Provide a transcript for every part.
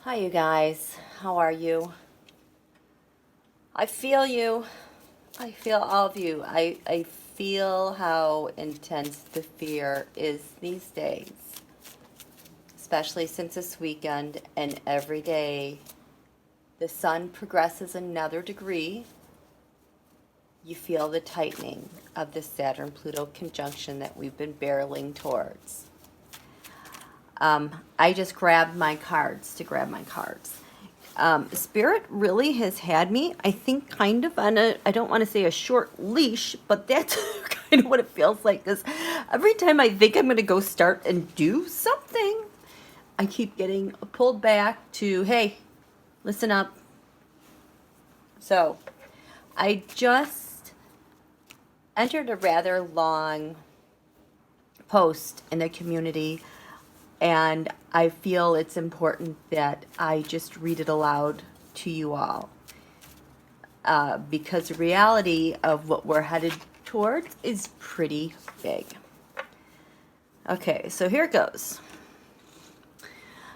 Hi, you guys. How are you? I feel you. I feel all of you. I feel how intense the fear is these days, especially since this weekend and every day the sun progresses another degree. You feel the tightening of the Saturn Pluto conjunction that we've been barreling towards. I just grabbed my cards to grab my cards. Spirit really has had me, I think, kind of on a, I don't want to say a short leash, but that's kind of what it feels like. Because every time I think I'm going to go start and do something, I keep getting pulled back to, hey, listen up. So I just entered a rather long post in the community, and I feel it's important that I just read it aloud to you all, because the reality of what we're headed towards is pretty big. Okay, so here it goes.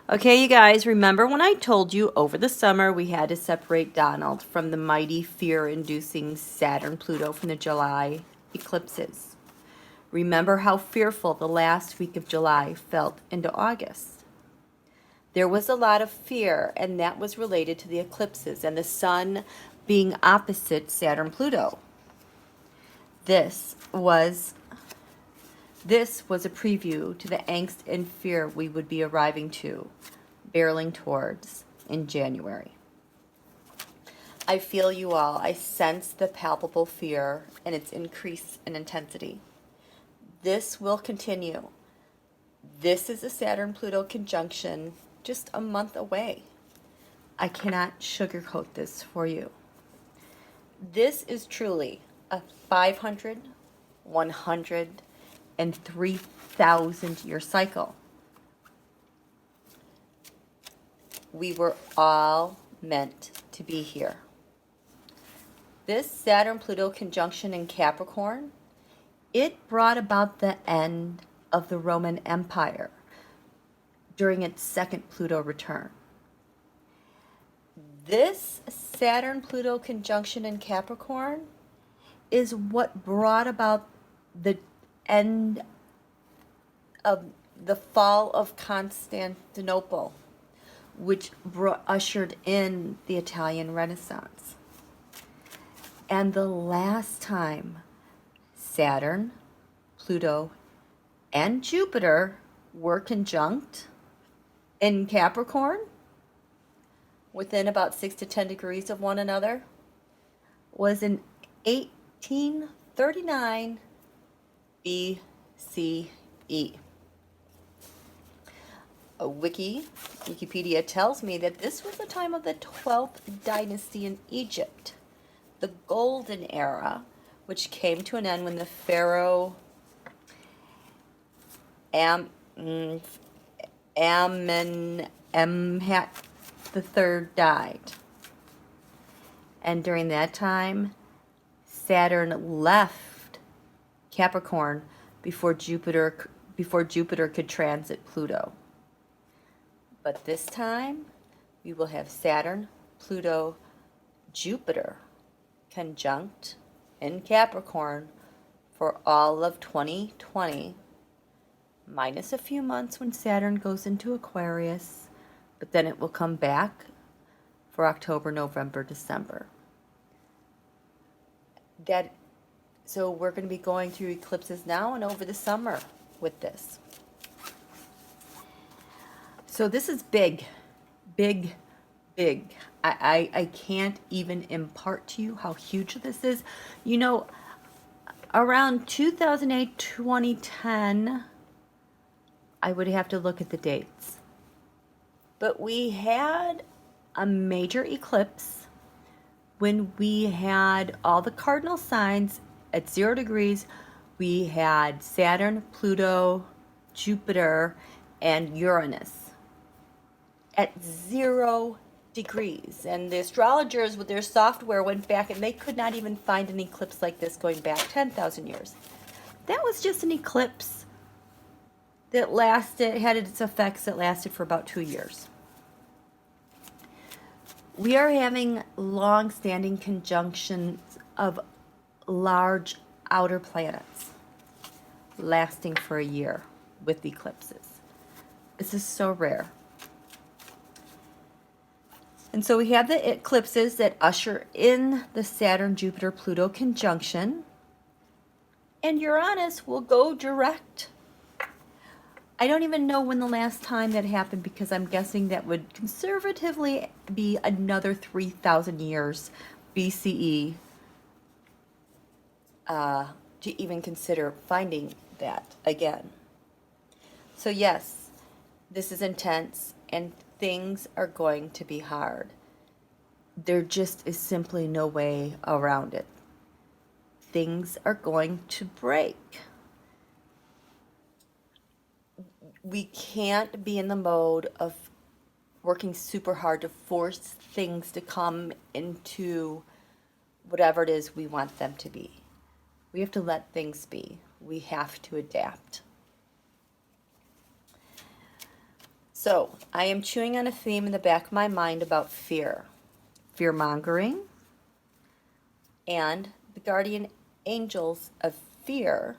Okay, you guys, remember when I told you over the summer we had to separate Donald from the mighty fear-inducing Saturn Pluto from the July eclipses? Remember how fearful the last week of July felt into August? There was a lot of fear, and that was related to the eclipses and the sun being opposite Saturn Pluto. This was a preview to the angst and fear we would be arriving to, barreling towards in January. I feel you all. I sense the palpable fear and its increase in intensity. This will continue. This is a Saturn-Pluto conjunction just a month away. I cannot sugarcoat this for you. This is truly a 500, 100, and 3,000 year cycle. We were all meant to be here. This Saturn-Pluto conjunction in Capricorn, it brought about the end of the Roman Empire during its second Pluto return. This Saturn-Pluto conjunction in Capricorn is what brought about the end of the fall of Constantinople, which ushered in the Italian Renaissance. And the last time Saturn, Pluto, and Jupiter were conjunct in Capricorn, within about 6 to 10 degrees of one another, was in 1839 BCE. Wikipedia tells me that this was the time of the 12th dynasty in Egypt, the Golden Era, which came to an end when the pharaoh Amenemhat III died. And during that time, Saturn left Capricorn before Jupiter could transit Pluto. But this time, we will have Saturn, Pluto, Jupiter conjunct in Capricorn for all of 2020, minus a few months when Saturn goes into Aquarius, but then it will come back for October, November, December. So we're going to be going through eclipses now and over the summer with this. So this is big, big, big. I can't even impart to you how huge this is. You know, around 2008, 2010, I would have to look at the dates. But we had a major eclipse when we had all the cardinal signs at 0 degrees. We had Saturn, Pluto, Jupiter, and Uranus at 0 degrees. And the astrologers with their software went back and they could not even find an eclipse like this going back 10,000 years. That was just an eclipse that had its effects that lasted for about 2 years. We are having long-standing conjunctions of large outer planets lasting for a year with eclipses. This is so rare. And so we have the eclipses that usher in the Saturn-Jupiter-Pluto conjunction, and Uranus will go direct. I don't even know when the last time that happened, because I'm guessing that would conservatively be another 3,000 years BCE to even consider finding that again. So yes, this is intense and things are going to be hard. There just is simply no way around it. Things are going to break. We can't be in the mode of working super hard to force things to come into whatever it is we want them to be. We have to let things be. We have to adapt. So, I am chewing on a theme in the back of my mind about fear. Fear mongering and the guardian angels of fear,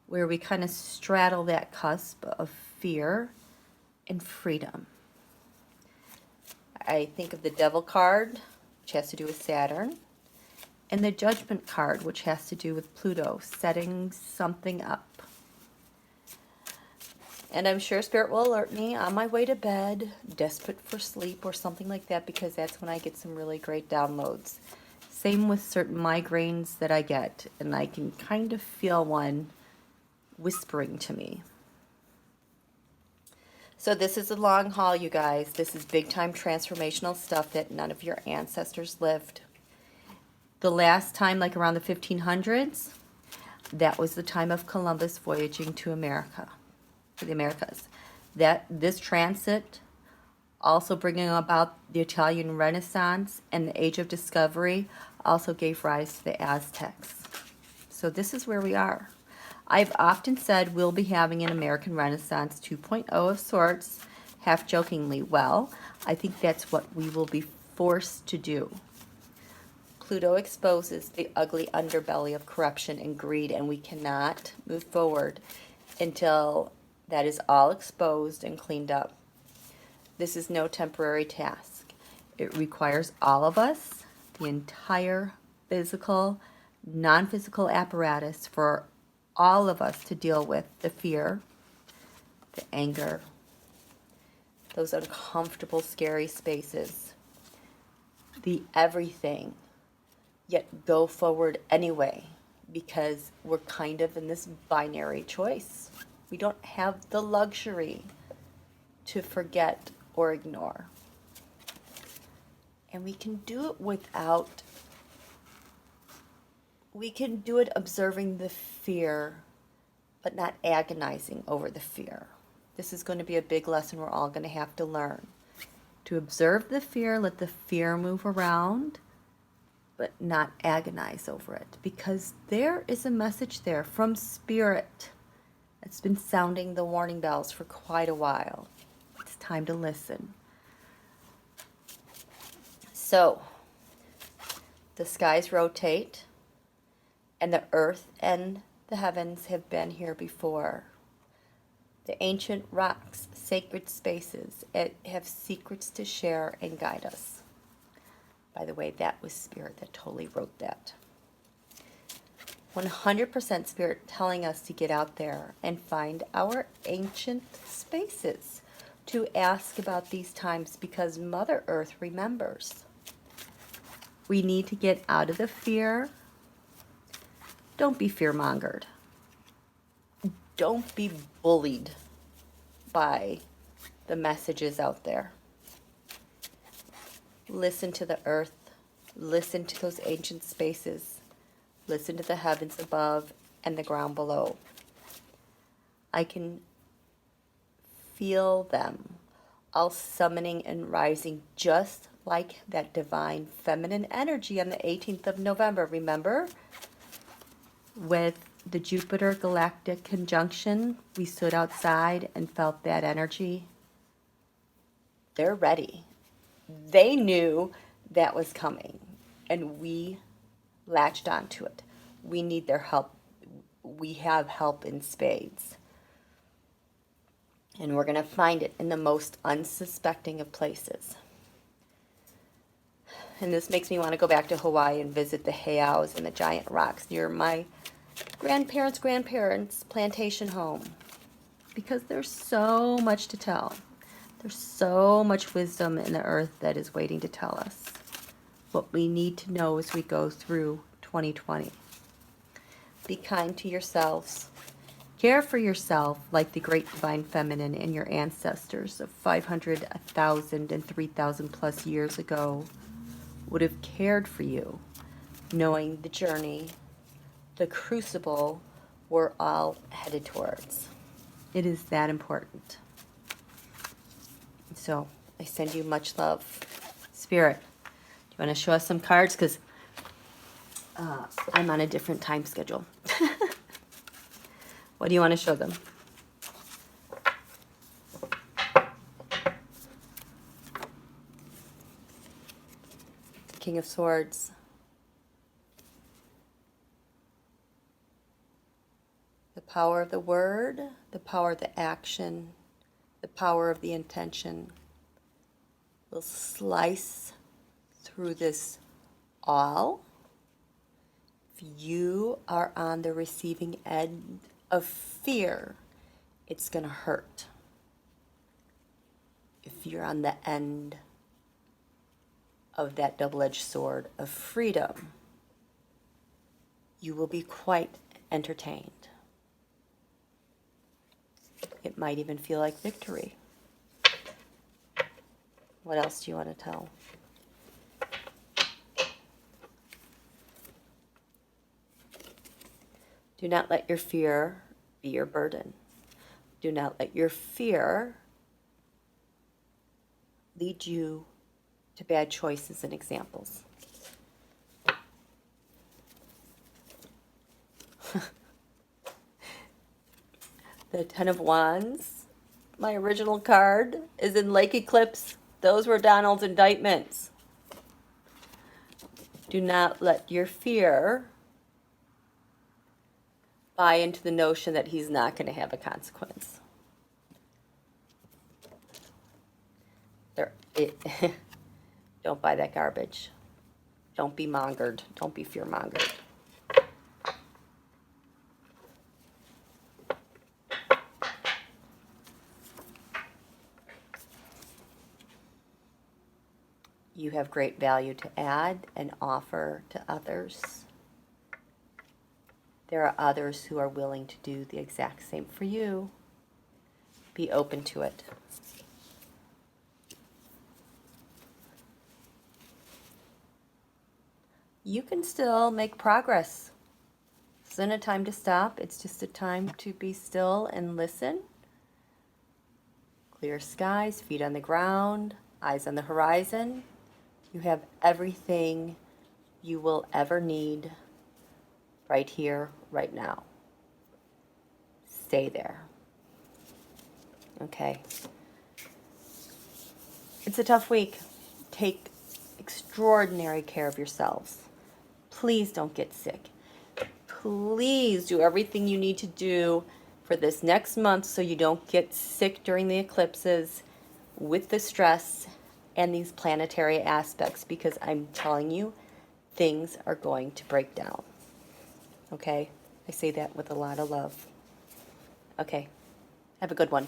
where we kind of straddle that cusp of fear and freedom. I think of the Devil card, which has to do with Saturn, and the Judgment card, which has to do with Pluto, setting something up. And I'm sure Spirit will alert me on my way to bed, desperate for sleep or something like that, because that's when I get some really great downloads. Same with certain migraines that I get, and I can kind of feel one whispering to me. So this is a long haul, you guys. This is big time transformational stuff that none of your ancestors lived. The last time, like around the 1500s, that was the time of Columbus voyaging to America, to the Americas. This transit, also bringing about the Italian Renaissance and the Age of Discovery, also gave rise to the Aztecs. So this is where we are. I've often said we'll be having an American Renaissance 2.0 of sorts, half jokingly. Well, I think that's what we will be forced to do. Pluto exposes the ugly underbelly of corruption and greed, and we cannot move forward until that is all exposed and cleaned up. This is no temporary task. It requires all of us, the entire physical, non-physical apparatus, for all of us to deal with the fear, the anger, those uncomfortable, scary spaces, the everything, yet go forward anyway, because we're kind of in this binary choice. We don't have the luxury to forget or ignore. And we can do it observing the fear, but not agonizing over the fear. This is going to be a big lesson we're all going to have to learn. To observe the fear, let the fear move around, but not agonize over it. Because there is a message there from Spirit. It's been sounding the warning bells for quite a while. It's time to listen. So, the skies rotate, and the earth and the heavens have been here before. The ancient rocks, sacred spaces, have secrets to share and guide us. By the way, that was Spirit that totally wrote that. 100% Spirit telling us to get out there and find our ancient spaces, to ask about these times, because Mother Earth remembers. We need to get out of the fear. Don't be fear-mongered. Don't be bullied by the messages out there. Listen to the earth. Listen to those ancient spaces. Listen to the heavens above and the ground below. I can feel them all summoning and rising, just like that divine feminine energy on the 18th of November. Remember? With the Jupiter galactic conjunction, we stood outside and felt that energy. They're ready. they knew that was coming, and we latched onto it. We need their help. We have help in spades. And we're going to find it in the most unsuspecting of places. And this makes me want to go back to Hawaii and visit the heiaus and the giant rocks near my grandparents' plantation home. Because there's so much to tell. There's so much wisdom in the earth that is waiting to tell us what we need to know as we go through 2020. Be kind to yourselves. Care for yourself like the great divine feminine and your ancestors of 500, 1,000, and 3,000 plus years ago would have cared for you, knowing the journey, the crucible we're all headed towards. It is that important. So I send you much love. Spirit, do you want to show us some cards? Because I'm on a different time schedule. What do you want to show them? King of Swords. The power of the word, the power of the action, the power of the intention will slice through this all. If you are on the receiving end of fear, it's going to hurt. If you're on the end of that double-edged sword of freedom, you will be quite entertained. It might even feel like victory. What else do you want to tell? Do not let your fear be your burden. Do not let your fear lead you to bad choices and examples. The Ten of Wands, my original card, is in Lake Eclipse. Those were Donald's indictments. Do not let your fear buy into the notion that he's not going to have a consequence. Don't buy that garbage. Don't be mongered. Don't be fear-mongered. You have great value to add and offer to others. There are others who are willing to do the exact same for you. Be open to it. You can still make progress. This isn't a time to stop. It's just a time to be still and listen. Clear skies, feet on the ground, eyes on the horizon. You have everything you will ever need right here, right now. Stay there. Okay. It's a tough week. Take extraordinary care of yourselves. Please don't get sick. Please do everything you need to do for this next month so you don't get sick during the eclipses with the stress and these planetary aspects, because I'm telling you, things are going to break down. Okay? I say that with a lot of love. Okay. Have a good one.